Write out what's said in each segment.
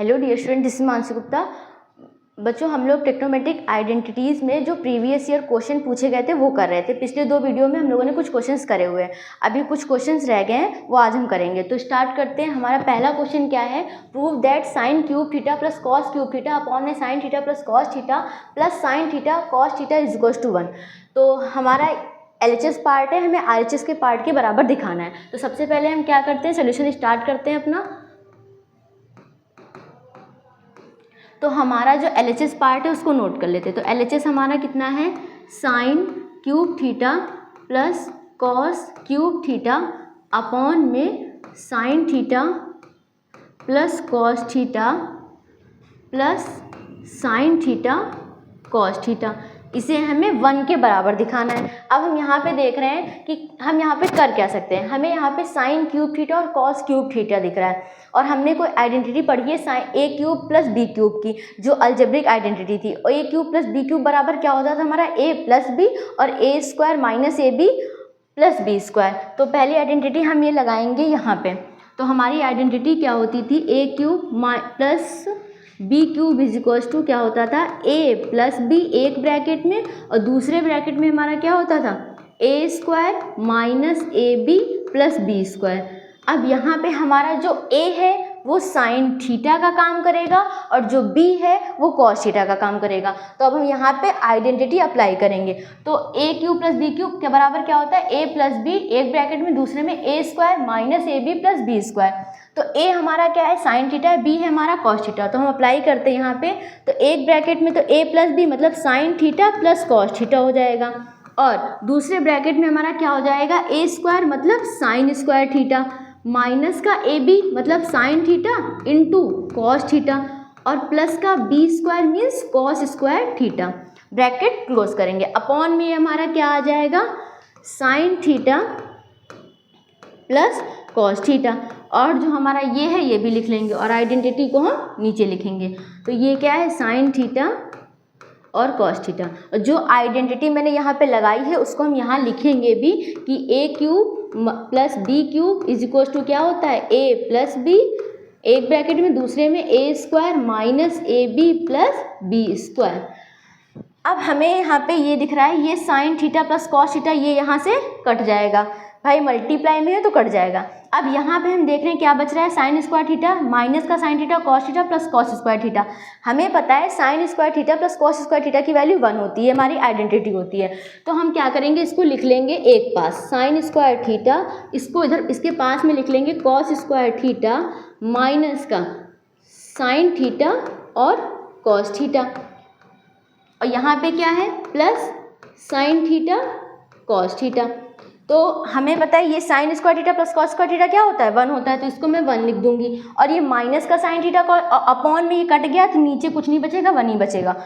Hello dear student, this is Mansi Gupta. बच्चों, हम लोग टेक्नोमेट्रिक आइडेंटिटीज़ में जो प्रीवियस ईयर क्वेश्चन पूछे गए थे वो कर रहे थे। पिछले 2 वीडियो में हम लोगों ने कुछ क्वेश्चंस करे हुए हैं, अभी कुछ क्वेश्चंस रह गए हैं, वो आज हम करेंगे। तो स्टार्ट करते हैं। हमारा पहला क्वेश्चन क्या है? Prove that sine cube theta plus cos cube theta upon में sine theta plus cos theta plus sine theta cos theta is equals to 1। तो हमारा LHS पार्ट है, हमें RHS के पार्ट के बराबर दिखाना है। तो सबसे पहले हम क्या करते हैं, सोल्यूशन स्टार्ट करते हैं अपना। तो हमारा जो LHS पार्ट है उसको नोट कर लेते हैं। तो LHS हमारा कितना है? Sine cube theta plus cos cube theta upon में sine theta plus cos theta plus sine theta cos theta. इसे हमें 1 के बराबर दिखाना है। अब हम यहाँ पे देख रहे हैं कि हम यहाँ पे कर क्या सकते हैं। हमें यहाँ पे साइन क्यूब थीटा और कॉस क्यूब थीटा दिख रहा है और हमने कोई आइडेंटिटी पढ़ी है sine a cube plus b cube की, जो अलजेब्रिक आइडेंटिटी थी। और a cube plus b cube बराबर क्या होता था हमारा? a प्लस b और a square minus ab plus b square. तो पहली आइडेंटिटी हम ये लगाएंगे यहाँ पे। तो हमारी आइडेंटिटी क्या होती थी? a cube plus B cube is equals to क्या होता था? ए प्लस बी एक ब्रैकेट में, और दूसरे ब्रैकेट में हमारा क्या होता था? A square minus A B plus B square. अब यहाँ पे हमारा जो ए है वो साइन थीटा का काम करेगा और जो बी है वो कॉस थीटा का काम करेगा। तो अब हम यहाँ पे आइडेंटिटी अप्लाई करेंगे। तो A cube plus B cube के बराबर क्या होता है? ए प्लस बी एक ब्रैकेट में, दूसरे में A square minus A B plus B square. तो ए हमारा क्या है? साइन थीटा है, बी है हमारा कॉस थीटा। तो हम अप्लाई करते हैं यहाँ पे। तो एक ब्रैकेट में तो ए प्लस बी मतलब sine theta plus cos theta हो जाएगा, और दूसरे ब्रैकेट में हमारा क्या हो जाएगा? ए स्क्वायर मतलब साइन स्क्वायर थीटा माइनस का ए बी मतलब sine theta into cos theta, और प्लस का B square means cos square theta. Bracket close करेंगे। अपॉन में हमारा क्या आ जाएगा? Sine theta plus cos theta, और जो हमारा ये है ये भी लिख लेंगे और आइडेंटिटी को हम नीचे लिखेंगे। तो ये क्या है? साइन थीटा और कॉस थीटा। और जो आइडेंटिटी मैंने यहाँ पे लगाई है उसको हम यहाँ लिखेंगे भी कि A cube plus B cube is equal to क्या होता है? ए प्लस बी एक ब्रैकेट में, दूसरे में A square minus A B plus B square. अब हमें यहाँ पे ये दिख रहा है, ये sine theta plus cos theta ये यहाँ से कट जाएगा भाई, मल्टीप्लाई में है तो कट जाएगा। अब यहाँ पे हम देख रहे हैं क्या बच रहा है? साइन स्क्वायर थीटा माइनस का sine theta cos theta plus cos square theta. हमें पता है sine square theta plus cos square theta की वैल्यू 1 होती है, हमारी आइडेंटिटी होती है। तो हम क्या करेंगे? इसको लिख लेंगे एक पास साइन स्क्वायर थीटा, इसको इधर इसके पास में लिख लेंगे कॉस स्क्वायर थीटा माइनस का साइन थीटा और कॉस थीटा, और यहाँ पे क्या है? Plus sine theta cos theta. तो हमें पता है ये sign square theta plus cos square theta क्या होता है? 1 होता है। तो इसको मैं 1 लिख दूंगी, और ये माइनस का साइन थीटा अपॉन में ये कट गया तो नीचे कुछ नहीं बचेगा, 1 ही बचेगा।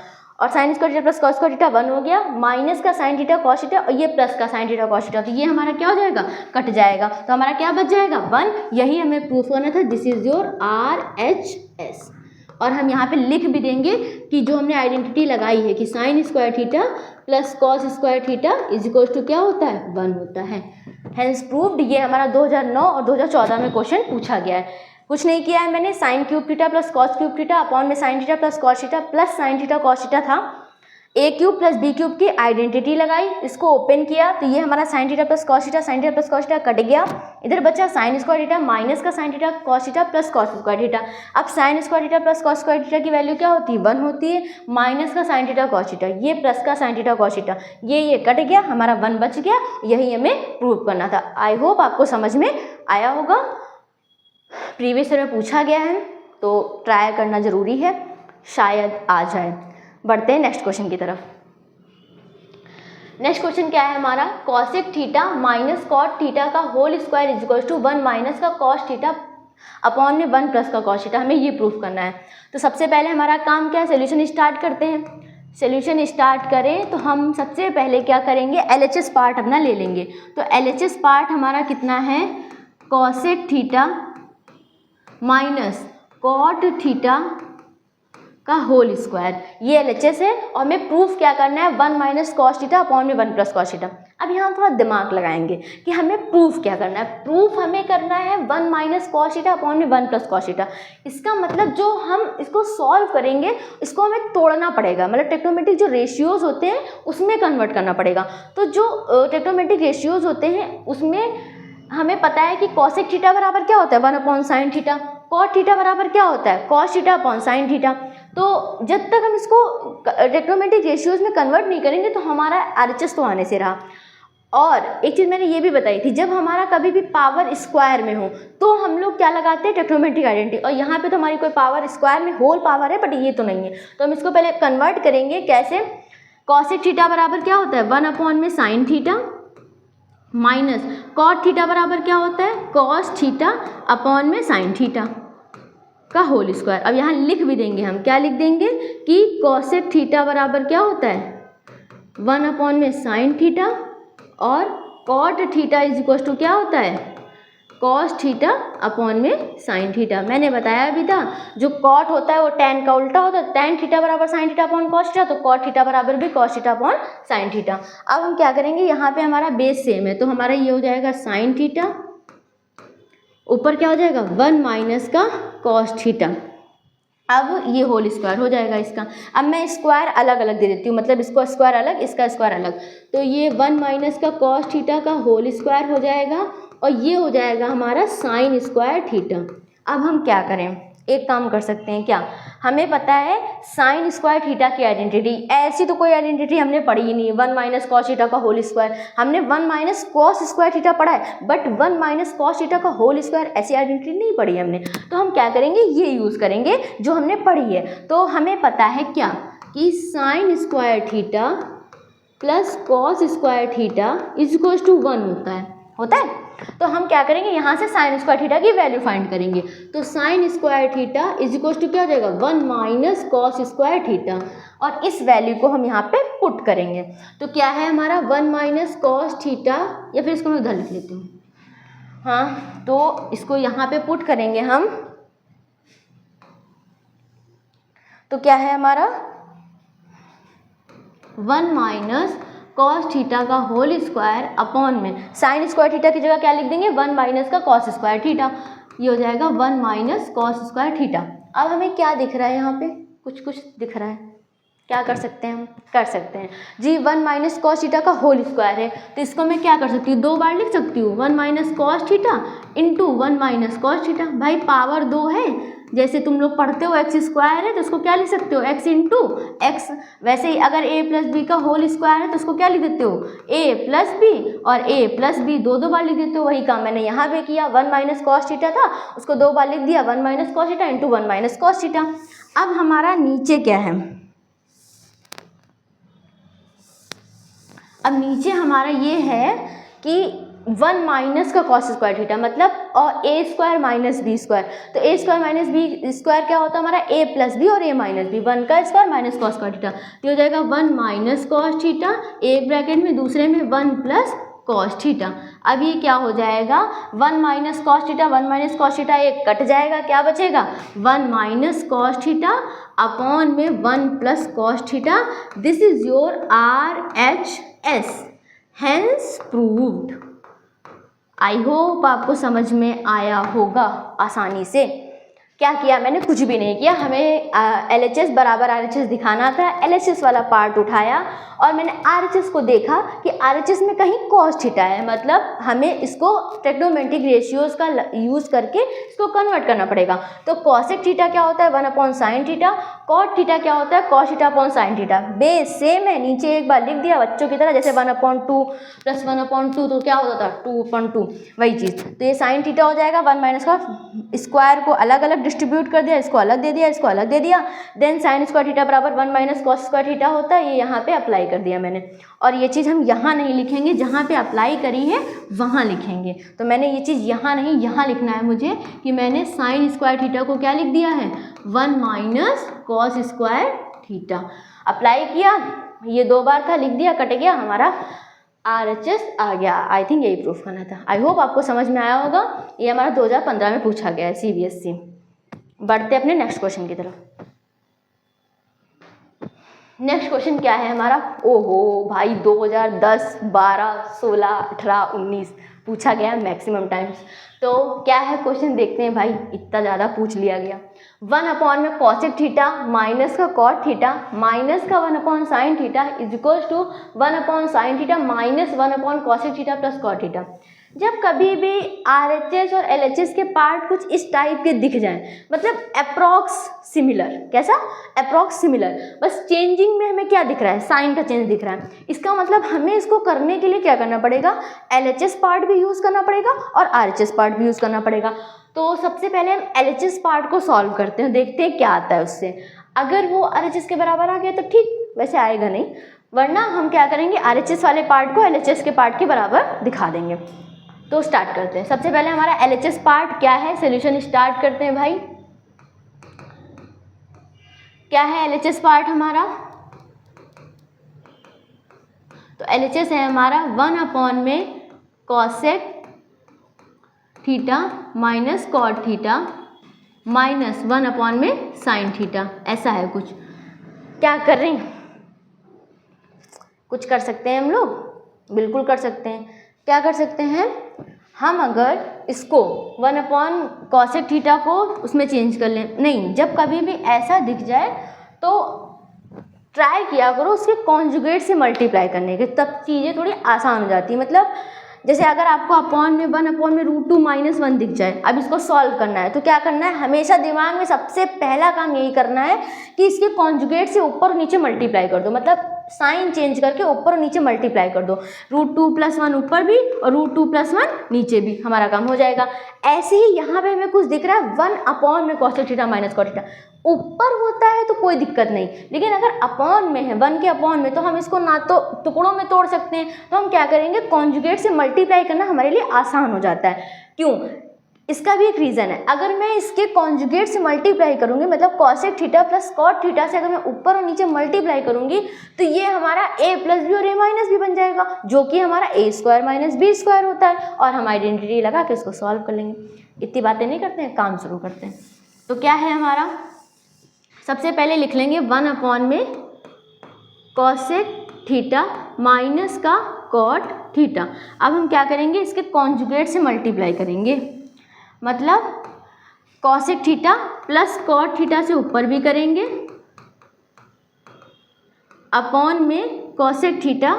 और sign square theta plus cos square theta 1 हो गया, माइनस का साइन थीटा कॉस थीटा और ये प्लस का साइन थीटा कॉस थीटा। तो ये हमारा क्या हो जाएगा? कट जाएगा। तो हमारा क्या बच जाएगा? 1। यही हमें प्रूफ करना था। This is your RHS। और हम यहाँ पे लिख भी देंगे कि जो हमने आइडेंटिटी लगाई है कि sine square theta plus cos square theta is equal to क्या होता है? 1 होता है। Hence proved. ये हमारा 2009 और 2014 में क्वेश्चन पूछा गया है। कुछ नहीं किया है मैंने। Sine cube theta plus cos cube theta upon में sine theta plus cos theta plus sine theta cos theta था। A cube plus B cube की आइडेंटिटी लगाई, इसको ओपन किया तो ये हमारा sine theta plus cos theta, sine theta plus cos theta cut गया। इधर बचा साइन स्क्वायर थीटा माइनस का sine theta cos theta plus cos square theta. अब sine square theta plus cos square theta की वैल्यू क्या होती है? 1 होती है। माइनस का साइन थीटा कॉस थीटा, ये प्लस का साइन थीटा कॉस थीटा, ये कट गया, हमारा 1 बच गया। यही हमें प्रूव करना था। आई होप आपको समझ में आया होगा। प्रीवियस ईयर में पूछा गया है तो ट्राई करना ज़रूरी है, शायद आ जाए। बढ़ते हैं नेक्स्ट क्वेश्चन की तरफ। नेक्स्ट क्वेश्चन क्या है हमारा? Cosec theta minus cot theta का whole square is equal to 1 minus का कॉस थीटा अपॉन में 1 प्लस का कॉस थीटा। हमें ये प्रूफ करना है। तो सबसे पहले हमारा काम क्या है? सोल्यूशन स्टार्ट करते हैं। सोल्यूशन स्टार्ट करें तो हम सबसे पहले क्या करेंगे? LHS पार्ट अपना ले लेंगे। तो LHS पार्ट हमारा कितना है? Cosec theta minus cot theta का होल स्क्वायर, ये LHS है और हमें प्रूफ क्या करना है 1 माइनस कॉस थीटा अपॉन में 1 प्लस कॉस थीटा। अब यहाँ थोड़ा दिमाग लगाएंगे कि हमें प्रूफ क्या करना है। प्रूफ हमें करना है 1 माइनस कॉस थीटा अपॉन में 1 प्लस कॉस थीटा। इसका मतलब जो हम इसको सॉल्व करेंगे इसको हमें तोड़ना पड़ेगा, मतलब ट्रिग्नोमेट्रिक जो रेशियोज होते हैं उसमें कन्वर्ट करना पड़ेगा। तो जो ट्रिग्नोमेट्रिक रेशियोज होते हैं उसमें हमें पता है कि कॉसेक थीटा बराबर क्या होता है 1 upon sine theta, cot theta बराबर क्या होता है cos theta upon sine theta. तो जब तक हम इसको ट्रिग्नोमेट्रिक रेशियोज में कन्वर्ट नहीं करेंगे तो हमारा RHS तो आने से रहा। और एक चीज़ मैंने ये भी बताई थी, जब हमारा कभी भी पावर स्क्वायर में हो तो हम लोग क्या लगाते हैं ट्रिग्नोमेट्रिक आइडेंटिटी, और यहाँ पे तो हमारी कोई पावर स्क्वायर में होल पावर है बट ये तो नहीं है। तो हम इसको पहले कन्वर्ट करेंगे कैसे, कॉसेक थीटा बराबर क्या होता है 1 अपॉन में sine theta minus cot theta बराबर क्या होता है कॉस थीटा अपॉन में साइन थीटा का होल स्क्वायर। अब यहाँ लिख भी देंगे हम, क्या लिख देंगे कि कॉसेक थीटा बराबर क्या होता है 1 अपॉन में साइन थीटा और cot theta is equal to क्या होता है कॉस थीटा अपॉन में साइन थीटा। मैंने बताया भी था जो कॉट होता है वो tan का उल्टा होता है, tan थीटा बराबर sine theta upon cos theta, तो कॉट थीटा बराबर भी cos theta upon sine theta. अब हम क्या करेंगे, यहाँ पे हमारा बेस सेम है तो हमारा ये हो जाएगा साइन थीटा, ऊपर क्या हो जाएगा 1 माइनस का कॉस थीटा। अब ये होल स्क्वायर हो जाएगा इसका। अब मैं स्क्वायर अलग अलग दे देती हूँ, मतलब इसको स्क्वायर अलग इसका स्क्वायर अलग, तो ये 1 माइनस का कॉस थीटा का होल स्क्वायर हो जाएगा और ये हो जाएगा हमारा साइन स्क्वायर थीटा। अब हम क्या करें, एक काम कर सकते हैं क्या, हमें पता है साइन स्क्वायर थीटा की आइडेंटिटी, ऐसी तो कोई आइडेंटिटी हमने पढ़ी ही नहीं है 1 माइनस कॉस थीटा का होल स्क्वायर। हमने 1 माइनस कॉस स्क्वायर थीटा पढ़ा है बट 1 माइनस कॉस थीटा का होल स्क्वायर ऐसी आइडेंटिटी नहीं पढ़ी हमने। तो हम क्या करेंगे, ये यूज़ करेंगे जो हमने पढ़ी है। तो हमें पता है क्या कि sine square theta plus cos square theta is equal to 1 होता है। तो हम क्या करेंगे, यहाँ से साइन स्क्वायर थीटा की वैल्यू फाइंड करेंगे। तो sine square theta is equal to क्या हो जाएगा 1 माइनस कॉस स्क्वायर थीटा, और इस वैल्यू को हम यहाँ पे पुट करेंगे। तो क्या है हमारा 1 माइनस कॉस थीटा, या फिर इसको मैं उधर लिख लेती हूँ, हाँ तो इसको यहाँ पे पुट करेंगे हम। तो क्या है हमारा 1 माइनस कॉस थीटा का होल स्क्वायर अपॉन में साइन स्क्वायर थीटा की जगह क्या लिख देंगे 1 माइनस का कॉस स्क्वायर थीटा, ये हो जाएगा 1 माइनस कॉस स्क्वायर थीटा। अब हमें क्या दिख रहा है, यहाँ पे कुछ दिख रहा है, क्या कर सकते हैं हम, कर सकते हैं जी 1 माइनस कॉस थीटा का होल स्क्वायर है तो इसको मैं क्या कर सकती हूँ, 2 बार लिख सकती हूँ 1 minus cos theta into 1 minus cos theta. भाई पावर 2 है, जैसे तुम लोग पढ़ते हो एक्स स्क्वायर है तो उसको क्या लिख सकते हो x इंटू एक्स। वैसे ही अगर a प्लस बी का होल स्क्वायर है तो उसको क्या लिख देते हो a प्लस बी, और a प्लस बी 2 बार लिख देते हो। वही काम मैंने यहाँ पे किया, 1 माइनस कॉस थीटा था उसको 2 बार लिख दिया 1 minus cos theta into 1 minus cos theta. अब हमारा नीचे क्या है, अब नीचे हमारा ये है कि 1 माइनस का कॉस स्क्वायर थीटा मतलब और ए स्क्वायर माइनस बी स्क्वायर। तो ए स्क्वायर माइनस बी स्क्वायर क्या होता है हमारा a प्लस बी और a माइनस बी, 1 का square minus cos square theta, तो हो जाएगा 1 माइनस कॉस थीटा एक ब्रैकेट में, दूसरे में 1 प्लस कॉस थीटा। अब ये क्या हो जाएगा 1 minus cos theta 1 minus cos theta एक कट जाएगा, क्या बचेगा 1 माइनस कॉस थीटा अपॉन में 1 plus cos theta. This is your RHS, hence proved. I hope आपको समझ में आया होगा आसानी से। क्या किया मैंने, कुछ भी नहीं किया, हमें LHS बराबर RHS दिखाना था, LHS वाला पार्ट उठाया और मैंने RHS को देखा कि RHS में कहीं कॉस थीटा है, मतलब हमें इसको ट्रिग्नोमेट्रिक रेशियोज का यूज़ करके इसको कन्वर्ट करना पड़ेगा। तो कॉसेक थीटा क्या होता है 1 upon sine theta, cot theta क्या होता है cos theta upon sine theta. Base same है, नीचे एक बार लिख दिया बच्चों की तरह, जैसे 1/2 प्लस 1/2 तो क्या होता था 2/2, वही चीज़। तो ये साइन थीटा हो जाएगा 1 माइनस का स्क्वायर को अलग अलग डिस्ट्रीब्यूट कर दिया, इसको अलग दे दिया, इसको अलग दे दिया, देन साइन स्क्वायर थीटा बराबर 1 माइनस कॉस स्क्वायर थीटा होता है, ये यहाँ पे अप्लाई कर दिया मैंने। और ये चीज़ हम यहाँ नहीं लिखेंगे, जहाँ पे अप्लाई करी है वहाँ लिखेंगे। तो मैंने ये चीज़ यहाँ नहीं, यहाँ लिखना है मुझे कि मैंने साइन स्क्वायर थीटा को क्या लिख दिया है 1 minus cos square theta. Apply किया, ये 2 बार था, लिख दिया, कट गया, हमारा RHS आ गया। आई थिंक यही प्रूफ करना था। आई होप आपको समझ में आया होगा। ये हमारा 2015 में पूछा गया है CBSE। बढ़ते अपने नेक्स्ट क्वेश्चन की तरफ। नेक्स्ट क्वेश्चन क्या है हमारा, ओहो भाई 2010, 12, 16, 18, 19 पूछा गया मैक्सिमम टाइम्स। तो क्या है क्वेश्चन, देखते हैं भाई, इतना ज़्यादा पूछ लिया गया। 1 में कॉसेक थीटा माइनस का कॉट थीटा माइनस का 1/sin theta is equals to 1/sin theta minus 1/cosec theta plus cot theta. जब कभी भी RHS और LHS के पार्ट कुछ इस टाइप के दिख जाएं, मतलब अप्रॉक्स सिमिलर, कैसा अप्रॉक्स सिमिलर, बस चेंजिंग में हमें क्या दिख रहा है, साइन का चेंज दिख रहा है, इसका मतलब हमें इसको करने के लिए क्या करना पड़ेगा, LHS पार्ट भी यूज़ करना पड़ेगा और RHS पार्ट भी यूज़ करना पड़ेगा। तो सबसे पहले हम LHS पार्ट को सॉल्व करते हैं, देखते हैं क्या आता है उससे। अगर वो RHS के बराबर आ गया तो ठीक, वैसे आएगा नहीं, वरना हम क्या करेंगे, RHS वाले पार्ट को LHS के पार्ट के बराबर दिखा देंगे। तो स्टार्ट करते हैं। सबसे पहले हमारा LHS पार्ट क्या है, सोल्यूशन स्टार्ट करते हैं भाई। क्या है LHS पार्ट हमारा, तो LHS है हमारा 1 में cosec theta minus cot theta minus 1 में साइन थीटा, ऐसा है कुछ। क्या कर रहे हैं, कुछ कर सकते हैं हम लोग, बिल्कुल कर सकते हैं। क्या कर सकते हैं हम, अगर इसको 1/cosec थीटा को उसमें चेंज कर लें, नहीं, जब कभी भी ऐसा दिख जाए तो ट्राई किया करो उसके कॉन्जुगेट से मल्टीप्लाई करने के, तब चीज़ें थोड़ी आसान हो जाती है। मतलब जैसे अगर आपको 1/√2 - 1 दिख जाए, अब इसको सॉल्व करना है तो क्या करना है, हमेशा दिमाग में सबसे पहला काम यही करना है कि इसके कॉन्जुगेट से ऊपर और नीचे मल्टीप्लाई कर दो, मतलब साइन चेंज करके ऊपर और नीचे मल्टीप्लाई कर दो, √2 + 1 ऊपर भी और √2 + 1 नीचे भी, हमारा काम हो जाएगा। ऐसे ही यहाँ पे हमें कुछ दिख रहा है 1 में cosec theta minus cot theta, ऊपर होता है तो कोई दिक्कत नहीं, लेकिन अगर अपॉन में है, 1 के अपॉन में, तो हम इसको ना तो टुकड़ों में तोड़ सकते हैं, तो हम क्या करेंगे, कॉन्जुगेट से मल्टीप्लाई करना हमारे लिए आसान हो जाता है। क्यों, इसका भी एक रीज़न है, अगर मैं इसके कॉन्जुगेट से मल्टीप्लाई करूंगी, मतलब cosec theta plus cot theta से अगर मैं ऊपर और नीचे मल्टीप्लाई करूंगी, तो ये हमारा a + b और a - b बन जाएगा, जो कि हमारा a² - b² होता है, और हम आइडेंटिटी लगा के इसको सॉल्व कर लेंगे। इतनी बातें नहीं करते हैं, काम शुरू करते हैं। तो क्या है हमारा, सबसे पहले लिख लेंगे 1 में cosec थीटा माइनस का cot थीटा। अब हम क्या करेंगे, इसके कॉन्जुगेट से मल्टीप्लाई करेंगे, मतलब cosec theta plus cot theta से ऊपर भी करेंगे, अपॉन में cosec theta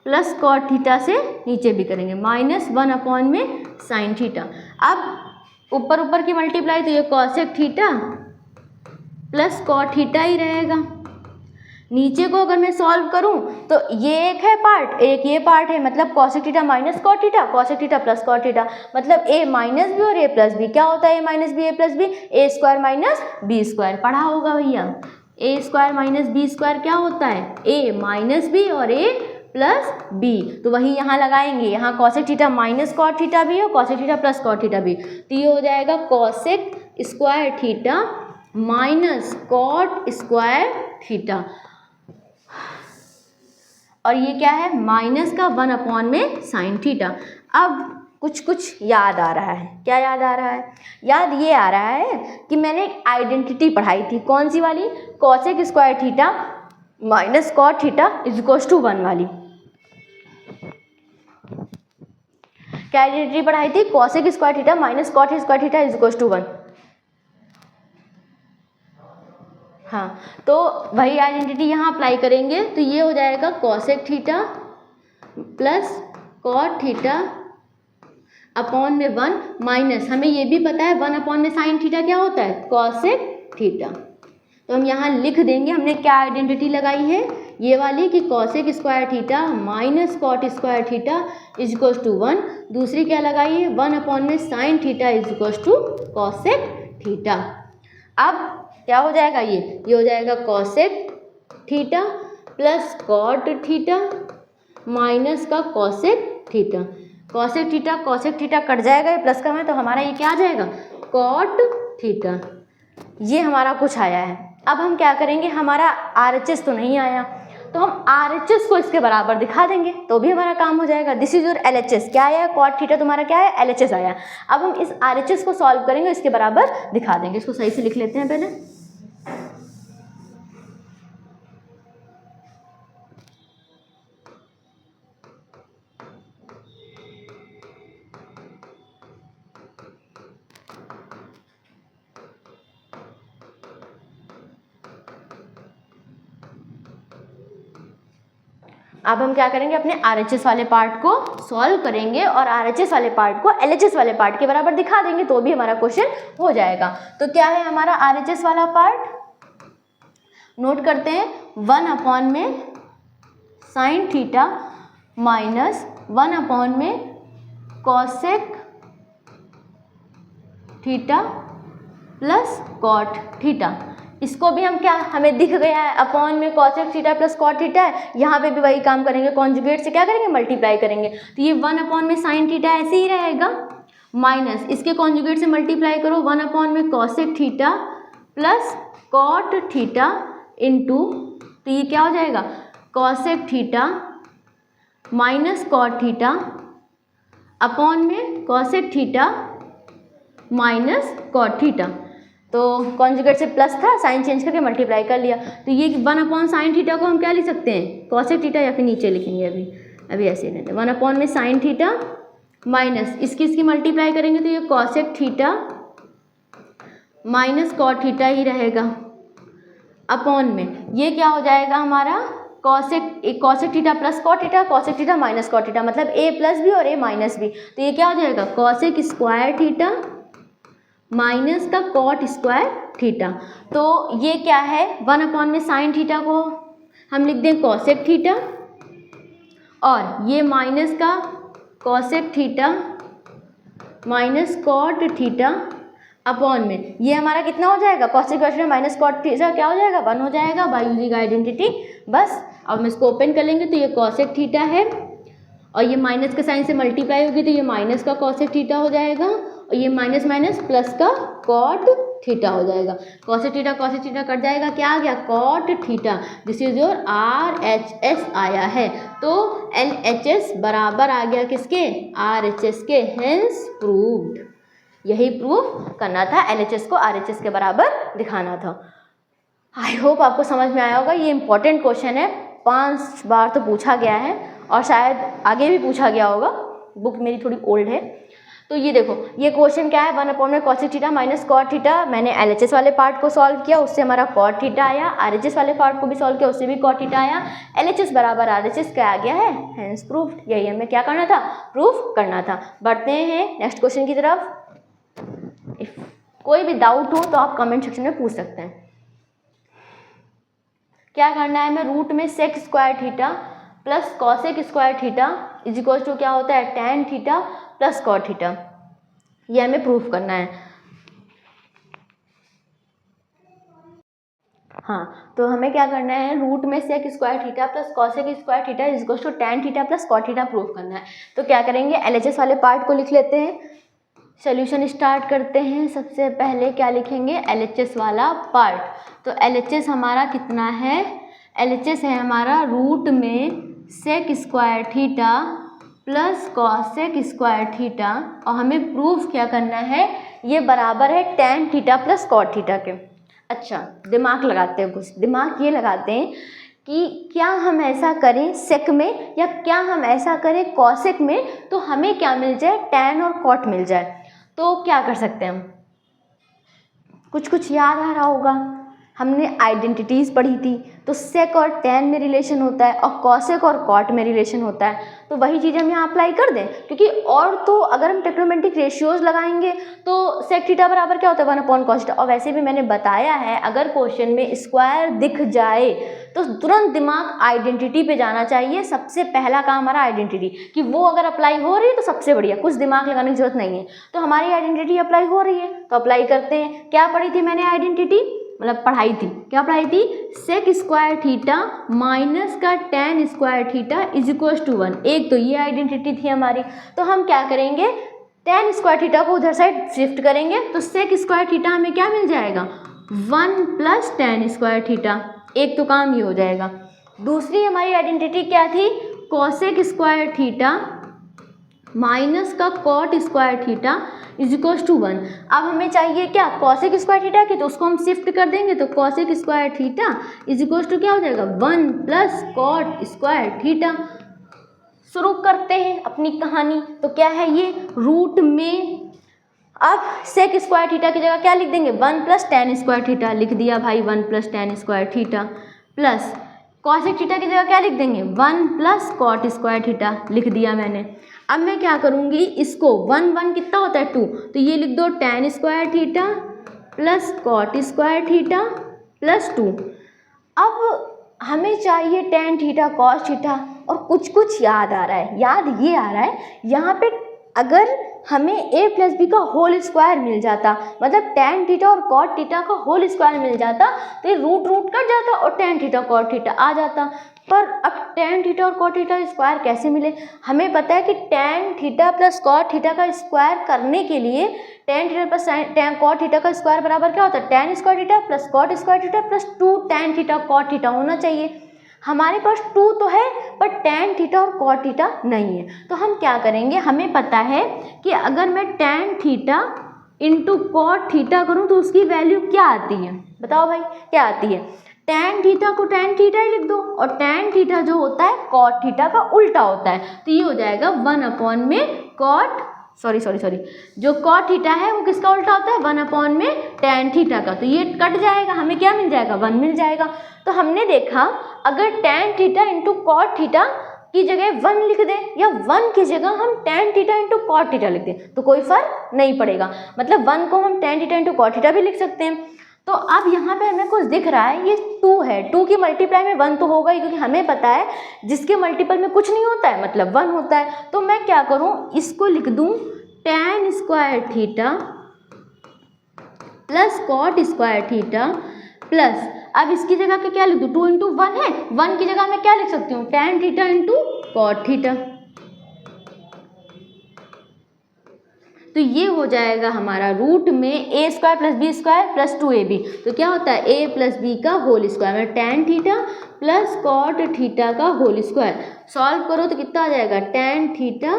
plus cot theta से नीचे भी करेंगे, -1 में sin थीटा। अब ऊपर ऊपर की मल्टीप्लाई, तो ये cosec theta plus cot theta ही रहेगा। नीचे को अगर मैं सॉल्व करूं तो ये एक है पार्ट, एक ये पार्ट है, मतलब cosec theta minus cot theta, cosec theta plus cot theta, मतलब a - b और a + b। क्या होता है a - b a + b, a² - b², पढ़ा होगा भैया, a² - b² क्या होता है, a - b और a + b। तो वही यहाँ लगाएंगे, यहाँ cosec theta minus cot theta भी है और cosec theta plus cot theta भी, तो ये हो जाएगा cosec² theta minus cot² theta, और ये क्या है, माइनस का 1 में sin थीटा। अब कुछ याद आ रहा है, क्या याद आ रहा है, याद ये आ रहा है कि मैंने एक आइडेंटिटी पढ़ाई थी, कौन सी वाली, cosec² theta minus cot theta is equals to 1 वाली। क्या आइडेंटिटी पढ़ाई थी, cosec² theta minus cot² theta is equals to 1। हाँ, तो वही आइडेंटिटी यहाँ अप्लाई करेंगे, तो ये हो जाएगा cosec theta plus cot theta upon में 1 माइनस, हमें ये भी पता है 1 में sin थीटा क्या होता है, cosec थीटा। तो हम यहाँ लिख देंगे, हमने क्या आइडेंटिटी लगाई है, ये वाली कि cosec² theta minus cot² theta is equals to 1। दूसरी क्या लगाई है, 1 में sin theta is equals to cosec theta. अब क्या हो जाएगा, ये हो जाएगा cosec theta plus cot theta minus का cosec theta. cosec theta cut जाएगा, ये प्लस का है, तो हमारा ये क्या आ जाएगा, cot थीटा। ये हमारा कुछ आया है। अब हम क्या करेंगे, हमारा RHS तो नहीं आया, तो हम RHS को इसके बराबर दिखा देंगे, तो भी हमारा काम हो जाएगा। This is your LHS। क्या आया, cot थीटा तुम्हारा क्या है, LHS आया। अब हम इस RHS को सॉल्व करेंगे, इसके बराबर दिखा देंगे। इसको सही से लिख लेते हैं पहले, अब हम क्या करेंगे, अपने RHS वाले पार्ट को सॉल्व करेंगे और RHS वाले पार्ट को LHS वाले पार्ट के बराबर दिखा देंगे तो भी हमारा क्वेश्चन हो जाएगा। तो क्या है हमारा RHS वाला पार्ट, नोट करते हैं 1 में साइन थीटा माइनस 1 में cosec theta plus cot theta. इसको भी हम क्या, हमें दिख गया है अपॉन में cosec theta plus cot theta है, यहाँ पे भी वही काम करेंगे, कॉन्जुगेट से क्या करेंगे, मल्टीप्लाई करेंगे। तो ये 1 में साइन थीटा ऐसे ही रहेगा, माइनस इसके कॉन्जुगेट से मल्टीप्लाई करो 1 में cosec theta plus cot theta into, तो ये क्या हो जाएगा, cosec theta minus cot theta upon में cosec theta minus cot theta. तो कॉन्जुगेट से प्लस था, साइन चेंज करके मल्टीप्लाई कर लिया। तो ये 1 साइन थीटा को हम क्या लिख सकते हैं, कॉसेक थीटा, या फिर नीचे लिखेंगे अभी ऐसे रहते हैं 1 में साइन थीटा माइनस इसकी मल्टीप्लाई करेंगे तो ये cosec theta minus cot theta ही रहेगा, अपॉन में ये क्या हो जाएगा हमारा cosec theta plus cot theta, cosec theta minus cot theta, मतलब a प्लस भी और a माइनस भी। तो ये क्या हो जाएगा, कॉसेक स्क्वायर थीटा माइनस का कॉट स्क्वायर थीटा। तो ये क्या है, 1 में साइन थीटा को हम लिख दें कॉसेक थीटा और ये माइनस का cosec theta minus cot theta upon में ये हमारा कितना हो जाएगा, cosec theta minus cot theta क्या हो जाएगा, 1 हो जाएगा बाय यूजिंग आइडेंटिटी। बस अब हम इसको ओपन कर लेंगे तो ये कॉसेक थीटा है और ये माइनस के साइन से मल्टीप्लाई होगी तो ये माइनस का कॉसेक थीटा हो जाएगा और ये माइनस माइनस प्लस का कॉट थीटा हो जाएगा। कॉसेक थीटा कट जाएगा, क्या आ गया, cot theta. This is your RHS आया है। तो LHS बराबर आ गया किसके, RHS के, हेंस प्रूव्ड। यही प्रूव करना था, LHS को RHS के बराबर दिखाना था। आई होप आपको समझ में आया होगा। ये इंपॉर्टेंट क्वेश्चन है, 5 बार तो पूछा गया है और शायद आगे भी पूछा गया होगा, बुक मेरी थोड़ी ओल्ड है। तो ये देखो, ये क्वेश्चन क्या है, 1 में cosec theta minus cot theta. मैंने LHS वाले पार्ट को सॉल्व किया, उससे हमारा कॉट थीटा आया। RHS वाले पार्ट को भी सॉल्व किया, उससे भी कॉट थीटा आया। LHS बराबर RHS क्या आ गया है, हेंस प्रूव्ड। यही हमें क्या करना था, प्रूफ करना था। बढ़ते हैं नेक्स्ट क्वेश्चन की तरफ। इफ कोई भी डाउट हो तो आप कमेंट सेक्शन में पूछ सकते हैं। क्या करना है, हमें रूट में sec square theta plus cosec square theta is equal to क्या होता है, tan theta plus cot theta. ये हमें प्रूफ करना है। हाँ, तो हमें क्या करना है, रूट में sec square theta plus cosec square theta is equal to tan theta plus cot theta proof करना है। तो क्या करेंगे, LHS वाले पार्ट को लिख लेते हैं, सोल्यूशन स्टार्ट करते हैं। सबसे पहले क्या लिखेंगे, LHS वाला पार्ट। तो LHS हमारा कितना है, LHS है हमारा रूट में sec square theta plus cosec square theta और हमें प्रूफ क्या करना है, ये बराबर है tan theta plus cot theta के। अच्छा, दिमाग लगाते हैं, कुछ दिमाग ये लगाते हैं कि क्या हम ऐसा करें सेक में या क्या हम ऐसा करें कॉसेक में, तो हमें क्या मिल जाए, टैन और कॉट मिल जाए। तो क्या कर सकते हैं हम, कुछ याद आ रहा होगा, हमने आइडेंटिटीज़ पढ़ी थी। तो सेक और टैन में रिलेशन होता है और कॉसेक और कॉट में रिलेशन होता है। तो वही चीज़ हम यहाँ अप्लाई कर दें, क्योंकि और तो अगर हम टेक्नोमेट्रिक रेशियोज लगाएंगे तो सेक थीटा बराबर क्या होता है, 1/cos थीटा। और वैसे भी मैंने बताया है, अगर क्वेश्चन में स्क्वायर दिख जाए तो तुरंत दिमाग आइडेंटिटी पे जाना चाहिए। सबसे पहला काम हमारा आइडेंटिटी, कि वो अगर अप्लाई हो रही है तो सबसे बढ़िया, कुछ दिमाग लगाने की जरूरत नहीं है। तो हमारी आइडेंटिटी अप्लाई हो रही है तो अप्लाई करते हैं। क्या पढ़ी थी मैंने आइडेंटिटी, मतलब पढ़ाई थी, क्या पढ़ाई थी, सेक स्क्वायर थीटा माइनस का tan square theta is equal to 1। एक तो ये आइडेंटिटी थी हमारी। तो हम क्या करेंगे, टैन स्क्वायर थीटा को उधर साइड शिफ्ट करेंगे तो सेक स्क्वायर थीटा हमें क्या मिल जाएगा, 1 प्लस टैन स्क्वायर थीटा। एक तो काम ये हो जाएगा। दूसरी हमारी आइडेंटिटी क्या थी, कॉसेक स्क्वायर थीटा माइनस का cot square theta is equal to 1। अब हमें चाहिए क्या, कॉसेक स्क्वायर थीटा की, तो उसको हम शिफ्ट कर देंगे तो cosec square theta is equal to क्या हो जाएगा, 1 प्लस कॉट स्क्वायर थीटा। शुरू करते हैं अपनी कहानी। तो क्या है ये, रूट में अब सेक स्क्वायर थीटा की जगह क्या लिख देंगे, 1 प्लस टैन स्क्वायर थीटा लिख दिया भाई, 1 plus tan square theta plus cosec theta की जगह क्या लिख देंगे 1 प्लस कॉट स्क्वायर थीटा लिख दिया मैंने। अब मैं क्या करूँगी, इसको 1 कितना होता है 2, तो ये लिख दो tan square theta plus cot square theta plus 2। अब हमें चाहिए tan थीटा कॉस थीटा और कुछ कुछ याद आ रहा है। याद ये आ रहा है यहाँ पे अगर हमें a प्लस बी का होल स्क्वायर मिल जाता, मतलब tan थीटा और कॉट थीटा का होल स्क्वायर मिल जाता, तो ये रूट कट जाता और tan थीटा कॉट थीटा आ जाता। पर अब tan थीटा और कॉट थीटा स्क्वायर कैसे मिले? हमें पता है कि tan theta plus cot theta का स्क्वायर करने के लिए tan theta plus tan cot theta का स्क्वायर बराबर क्या होता है tan square theta plus cot square theta plus 2 tan theta cot theta होना चाहिए। हमारे पास 2 तो है पर tan थीटा और कॉट थीटा नहीं है, तो हम क्या करेंगे, हमें पता है कि अगर मैं tan theta into cot theta करूँ तो उसकी वैल्यू क्या आती है, बताओ भाई क्या आती है? tan थीटा को tan थीटा ही लिख दो और tan थीटा जो होता है कॉट थीटा का उल्टा होता है, तो ये हो जाएगा 1 में कॉट सॉरी जो कॉट थीटा है वो किसका उल्टा होता है 1 में tan थीटा का, तो ये कट जाएगा, हमें क्या मिल जाएगा 1 मिल जाएगा। तो हमने देखा अगर tan theta into cot theta की जगह 1 लिख दें या 1 की जगह हम tan theta into cot theta लिख दें तो कोई फर्क नहीं पड़ेगा, मतलब 1 को हम tan theta into cot theta भी लिख सकते हैं। तो अब यहाँ पे हमें कुछ दिख रहा है, ये 2 है, 2 की मल्टीप्लाई में 1 तो होगा ही, क्योंकि हमें पता है जिसके मल्टीपल में कुछ नहीं होता है मतलब 1 होता है। तो मैं क्या करूँ, इसको लिख दूँ tan square theta plus cot square theta plus, अब इसकी जगह पे क्या लिख दूँ 2 इंटू 1 है, 1 की जगह मैं क्या लिख सकती हूँ tan theta into cot theta, तो ये हो जाएगा हमारा रूट में a square plus B square plus 2ab, तो क्या होता है a प्लस बी का होल स्क्वायर में tan theta plus cot theta का होल स्क्वायर। सॉल्व करो तो कितना आ जाएगा tan theta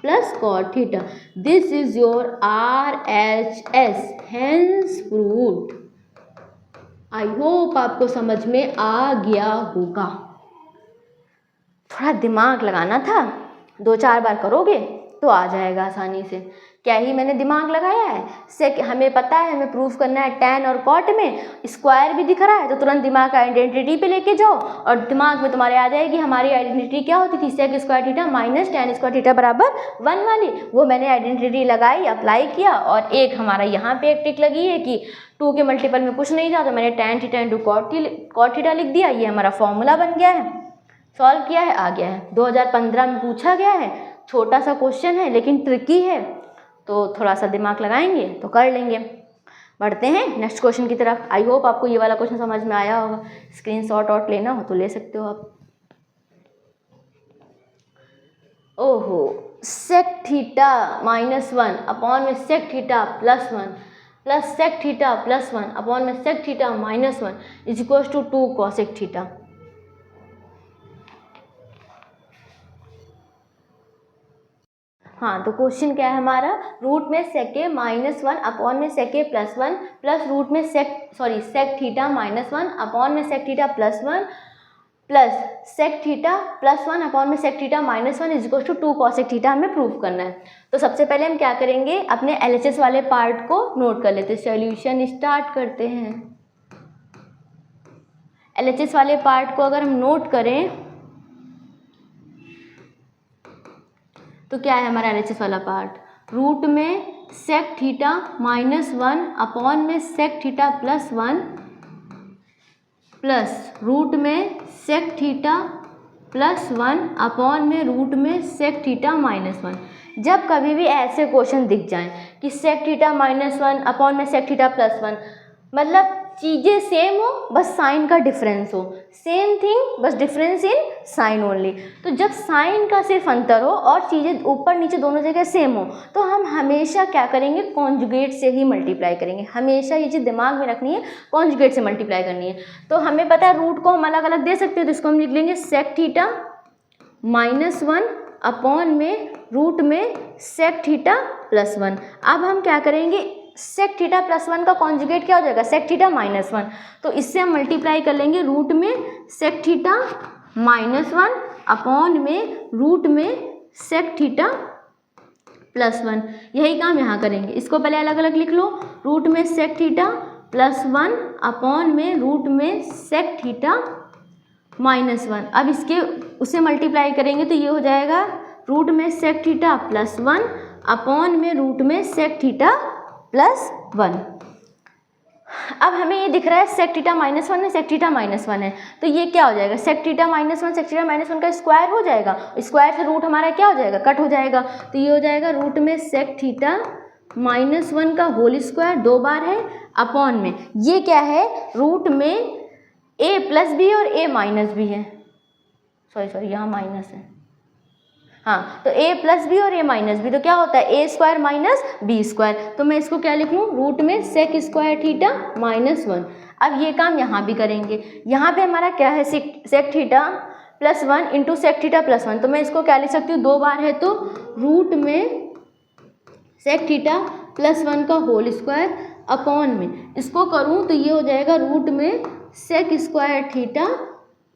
plus cot theta. This is your RHS hence proved. I hope आपको समझ में आ गया होगा। थोड़ा दिमाग लगाना था, 2-4 बार करोगे तो आ जाएगा आसानी से। क्या ही मैंने दिमाग लगाया है, सेक हमें पता है हमें प्रूफ करना है tan और कॉट में स्क्वायर भी दिख रहा है, तो तुरंत दिमाग का आइडेंटिटी पे लेके जाओ और दिमाग में तुम्हारे आ जाएगी हमारी आइडेंटिटी क्या होती थी, sec square theta minus tan square theta बराबर 1 वाली, वो मैंने आइडेंटिटी लगाई अप्लाई किया। और एक हमारा यहाँ पे एक टिक लगी है कि 2 के मल्टीपल में कुछ नहीं था, तो मैंने tan theta into cot theta लिख दिया, ये हमारा फॉर्मूला बन गया है। सॉल्व किया है, आ गया है। 2015 में पूछा गया है, छोटा सा क्वेश्चन है लेकिन ट्रिकी है, तो थोड़ा सा दिमाग लगाएंगे तो कर लेंगे। बढ़ते हैं नेक्स्ट क्वेश्चन की तरफ। आई होप आपको ये वाला क्वेश्चन समझ में आया होगा। स्क्रीनशॉट आउट लेना हो तो ले सकते हो आप। ओहो, सेक थीटा -1 अपॉन में sec theta +1 plus sec theta +1 upon में sec theta -1 is equals to 2 cosec theta. हाँ, तो क्वेश्चन क्या है हमारा, रूट में सेके -1 अपॉन में सेके +1 प्लस रूट में सेक थीटा -1 अपॉन में sec theta +1 plus sec theta +1 upon में sec theta -1 is equal to 2 cosec theta हमें प्रूव करना है। तो सबसे पहले हम क्या करेंगे, अपने LHS वाले पार्ट को नोट कर लेते हैं। सॉल्यूशन स्टार्ट करते हैं। LHS वाले पार्ट को अगर हम नोट करें तो क्या है हमारा LHS वाला पार्ट, रूट में सेक थीटा -1 अपॉन में सेक थीटा +1 प्लस रूट में सेक थीटा +1 अपॉन में रूट में सेक थीटा -1। जब कभी भी ऐसे क्वेश्चन दिख जाएं कि सेक थीटा -1 अपॉन में सेक थीटा +1, मतलब चीज़ें सेम हो बस साइन का डिफरेंस हो, सेम थिंग बस डिफरेंस इन साइन ओनली। तो जब साइन का सिर्फ अंतर हो और चीज़ें ऊपर नीचे दोनों जगह सेम हो तो हम हमेशा क्या करेंगे, कॉन्जुगेट से ही मल्टीप्लाई करेंगे। हमेशा ये चीज़ दिमाग में रखनी है, कॉन्जुगेट से मल्टीप्लाई करनी है। तो हमें पता है रूट को हम अलग अलग दे सकते हैं, तो इसको हम लिख लेंगे सेक थीटा -1 अपॉन में रूट में सेक थीटा +1। अब हम क्या करेंगे, सेक थीटा +1 का कॉन्जुगेट क्या हो जाएगा, सेक थीटा -1, तो इससे हम मल्टीप्लाई कर लेंगे रूट में सेक थीटा -1 अपॉन में रूट में सेक थीटा +1। यही काम यहाँ करेंगे। इसको पहले अलग अलग लिख लो, रूट में सेक थीटा +1 अपॉन में रूट में सेक थीटा -1। अब इसके उससे मल्टीप्लाई करेंगे तो ये हो जाएगा रूट में सेक थीटा +1 अपॉन में रूट में सेक थीटा +1। अब हमें ये दिख रहा है सेक थीटा -1 है, सेक थीटा -1 है, तो ये क्या हो जाएगा, सेक थीटा -1 सेक थीटा -1 का स्क्वायर हो जाएगा, स्क्वायर से रूट हमारा क्या हो जाएगा, कट हो जाएगा, तो ये हो जाएगा रूट में सेक थीटा -1 का होल स्क्वायर 2 बार है अपॉन में ये क्या है, रूट में a+b और a- है, सॉरी यहाँ माइनस है, हाँ, तो a+b और a-b, तो क्या होता है a² - b², तो मैं इसको क्या लिख लूँ, रूट में सेक स्क्वायर थीटा -1। अब ये काम यहाँ भी करेंगे, यहाँ पे हमारा क्या है, sec theta +1 into sec theta +1, तो मैं इसको क्या लिख सकती हूँ, 2 बार है तो रूट में सेक थीटा +1 का होल स्क्वायर अपॉन में इसको करूँ तो ये हो जाएगा रूट में सेक स्क्वायर थीटा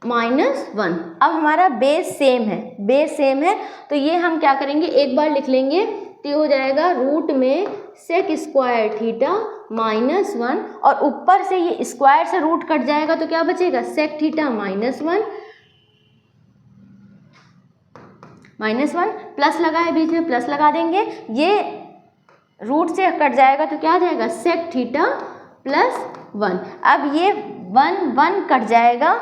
-1। अब हमारा बेस सेम है, तो ये हम क्या करेंगे, एक बार लिख लेंगे, तो ये हो जाएगा रूट में सेक स्क्वायर थीटा -1 और ऊपर से ये स्क्वायर से रूट कट जाएगा तो क्या बचेगा, सेक थीटा -1 प्लस लगा है बीच में, प्लस लगा देंगे, ये रूट से कट जाएगा तो क्या आ जाएगा, सेक थीटा +1। अब ये 1 कट जाएगा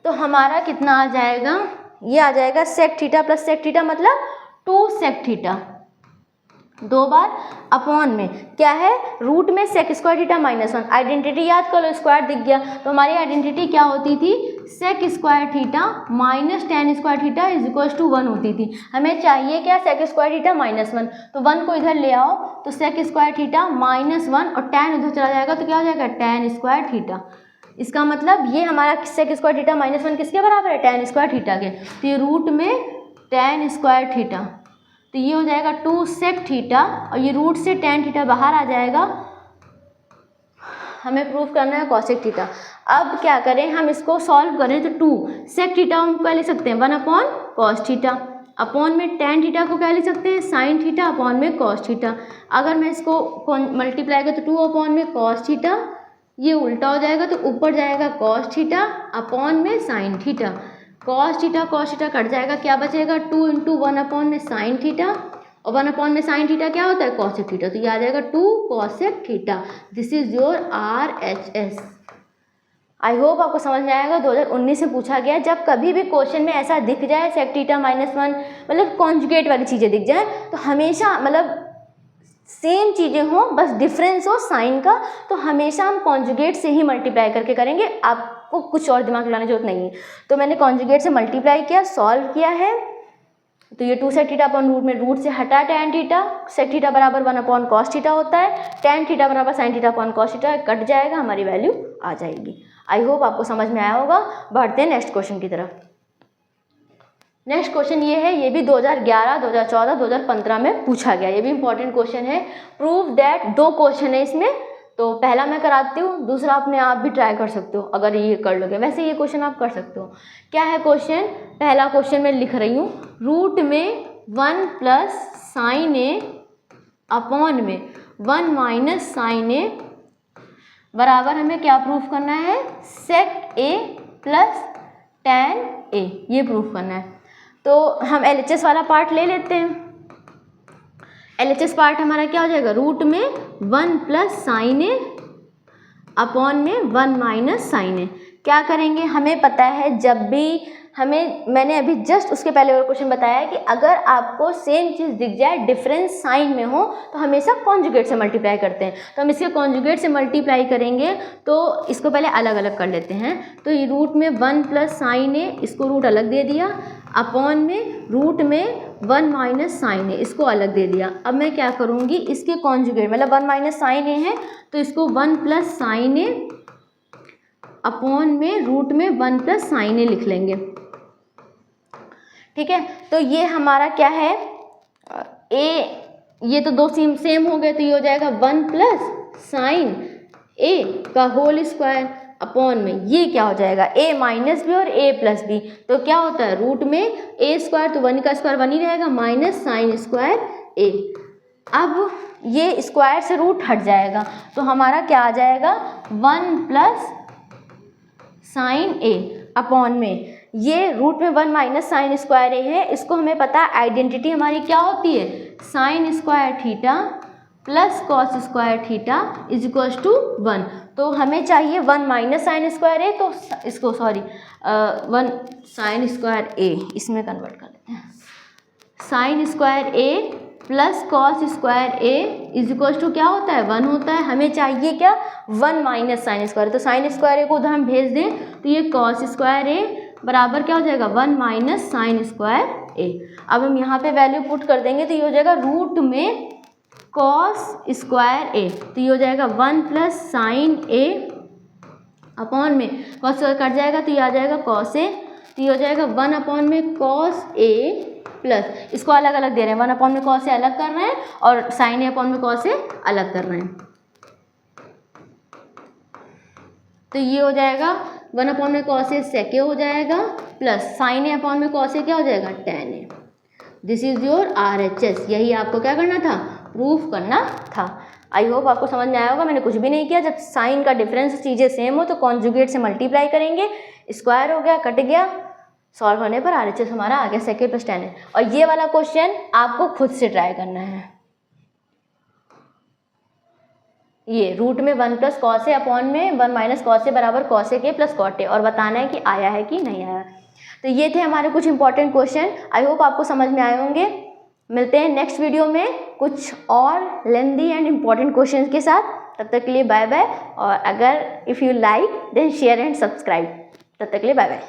तो हमारा कितना आ जाएगा, ये आ जाएगा sec theta plus sec theta मतलब 2 सेक थीटा 2 बार अपॉन में क्या है, रूट में सेक स्क्वायर थीटा -1, आइडेंटिटी याद कर लो, स्क्वायर दिख गया, तो हमारी आइडेंटिटी क्या होती थी, sec square theta -tan square theta = 1 होती थी। हमें चाहिए क्या, सेक स्क्वायर थीटा -1, तो 1 को इधर ले आओ तो सेक स्क्वायर थीटा -1 और tan उधर चला जाएगा तो क्या हो जाएगा, tan स्क्वायर थीटा। इसका मतलब ये हमारा सेक स्क्वायर थीटा -1 किसके बराबर है, tan स्क्वायर थीटा के, तो ये रूट में tan स्क्वायर थीटा, तो ये हो जाएगा 2 सेक थीटा और ये रूट से tan थीटा बाहर आ जाएगा, हमें प्रूफ करना है कॉसेक थीटा। अब क्या करें, हम इसको सॉल्व करें तो 2 सेक थीटा हम क्या लिख सकते हैं, 1 अपॉन कॉस थीटा अपॉन में tan थीटा को क्या लिख सकते हैं, साइन थीटा अपॉन में कॉस थीटा। अगर मैं इसको मल्टीप्लाई करूँ तो 2 अपॉन में कॉस थीटा, ये उल्टा हो जाएगा तो ऊपर जाएगा कॉस थीटा अपॉन में sine theta, cos theta cut जाएगा, क्या बचेगा, 2 × 1 अपॉन में साइन थीटा और 1 अपॉन में साइन थीटा क्या होता है, कॉसेक थीटा, तो ये आ जाएगा 2 cosec theta. This is your RHS। I hope आपको समझ में आएगा। 2019 से पूछा गया, जब कभी भी क्वेश्चन में ऐसा दिख जाए सेक थीटा -1 मतलब कॉन्जुगेट वाली चीज़ें दिख जाए तो हमेशा मतलब सेम चीज़ें हों बस डिफरेंस हो साइन का, तो हमेशा हम कॉन्जुगेट से ही मल्टीप्लाई करके करेंगे, आपको कुछ और दिमाग लगाने की जरूरत नहीं है। तो मैंने कॉन्जुगेट से मल्टीप्लाई किया, सॉल्व किया है, तो ये 2 सेक थीटा अपॉन रूट में रूट से हटा tan थीटा, सेक थीटा बराबर 1 अपॉन कॉस थीटा होता है, tan थीटा बराबर sine theta upon cos theta, cut जाएगा, हमारी वैल्यू आ जाएगी। आई होप आपको समझ में आया होगा। बढ़ते हैं नेक्स्ट क्वेश्चन की तरफ। नेक्स्ट क्वेश्चन ये है, ये भी 2011, 2014, 2015 में पूछा गया, ये भी इंपॉर्टेंट क्वेश्चन है। प्रूव दैट, 2 क्वेश्चन है इसमें, तो पहला मैं कराती हूँ, दूसरा अपने आप भी ट्राई कर सकते हो अगर ये कर लोगे, वैसे ये क्वेश्चन आप कर सकते हो। क्या है क्वेश्चन, पहला क्वेश्चन मैं लिख रही हूँ, रूट में 1 + sin A अपॉन में 1 - sin A बराबर हमें क्या प्रूफ करना है, सेक A + tan A, ये प्रूफ करना है। तो हम LHS वाला पार्ट ले लेते हैं। LHS पार्ट हमारा क्या हो जाएगा, रूट में 1 + sin A अपॉन में 1 - sin A। क्या करेंगे, हमें पता है जब भी मैंने अभी जस्ट उसके पहले और क्वेश्चन बताया है कि अगर आपको सेम चीज़ दिख जाए डिफरेंस साइन में हो तो हमेशा कॉन्जुगेट से मल्टीप्लाई करते हैं, तो हम इसके कॉन्जुगेट से मल्टीप्लाई करेंगे, तो इसको पहले अलग अलग कर लेते हैं। तो ये रूट में 1 + sin A, इसको रूट अलग दे दिया, अपॉन में रूट में 1 - sin A, इसको अलग दे दिया। अब मैं क्या करूँगी, इसके कॉन्जुगेट मतलब 1 - sin A है तो इसको 1 + sin A अपॉन में रूट में 1 + sin A लिख लेंगे, ठीक है। तो ये हमारा क्या है, ये तो 2 सेम हो गए, तो ये हो जाएगा 1 + sin A का होल स्क्वायर अपॉन में ये क्या हो जाएगा, A - B और A + B, तो क्या होता है रूट में A² तो 1 का स्क्वायर 1 ही रहेगा -sin² A। अब ये स्क्वायर से रूट हट जाएगा तो हमारा क्या आ जाएगा, 1 + sin A अपॉन में ये रूट में 1 माइनस साइन स्क्वायर ए है, इसको हमें पता है आइडेंटिटी हमारी क्या होती है, sine square theta plus cos square theta is equals to 1। तो हमें चाहिए 1 माइनस साइन स्क्वायर ए, तो इसको 1 साइन स्क्वायर ए इसमें कन्वर्ट कर लेते हैं, sine square A plus cos square A is equals to क्या होता है, 1 होता है। हमें चाहिए क्या, 1 माइनस साइन स्क्वायर, तो साइन स्क्वायर ए को उधर हम भेज दें तो ये कॉस स्क्वायर ए बराबर क्या हो जाएगा, 1 माइनस साइन स्क्वायर ए। अब हम यहाँ पे वैल्यू पुट कर देंगे तो ये हो जाएगा रूट में कॉस स्क्वायर ए, तो ये हो जाएगा 1 प्लस साइन ए अपॉन में कॉस कट जाएगा तो ये आ जाएगा कॉस ए, तो ये हो जाएगा 1 अपॉन में कॉस ए प्लस, इसको अलग अलग दे रहे हैं, 1 अपॉन में कॉस ए अलग कर रहे हैं और साइन ए अपॉन में कॉस ए अलग कर रहे हैं। तो ये हो जाएगा 1 अपॉन में कॉस ए सेक ए हो जाएगा प्लस साइन ए अपॉन में कॉस ए क्या हो जाएगा, tan A. This is your RHS, यही आपको क्या करना था, प्रूफ करना था। आई होप आपको समझ में आया होगा, मैंने कुछ भी नहीं किया। जब साइन का डिफरेंस चीज़ें सेम हो तो कॉन्जुगेट से मल्टीप्लाई करेंगे, स्क्वायर हो गया, कट गया, सॉल्व होने पर RHS हमारा आ गया सेक ए प्लस tan ए। और ये वाला क्वेश्चन आपको खुद से ट्राई करना है, ये रूट में 1 प्लस कॉस ए अपॉन में 1 माइनस कॉस ए बराबर कॉस ए के प्लस कॉट ए, और बताना है कि आया है कि नहीं आया। तो ये थे हमारे कुछ इंपॉर्टेंट क्वेश्चन, आई होप आपको समझ में आए होंगे। मिलते हैं नेक्स्ट वीडियो में कुछ और लेंदी एंड इम्पॉर्टेंट क्वेश्चन के साथ। तब तक के लिए बाय बाय, और अगर if you like then share and subscribe. तब तक के लिए बाय बाय।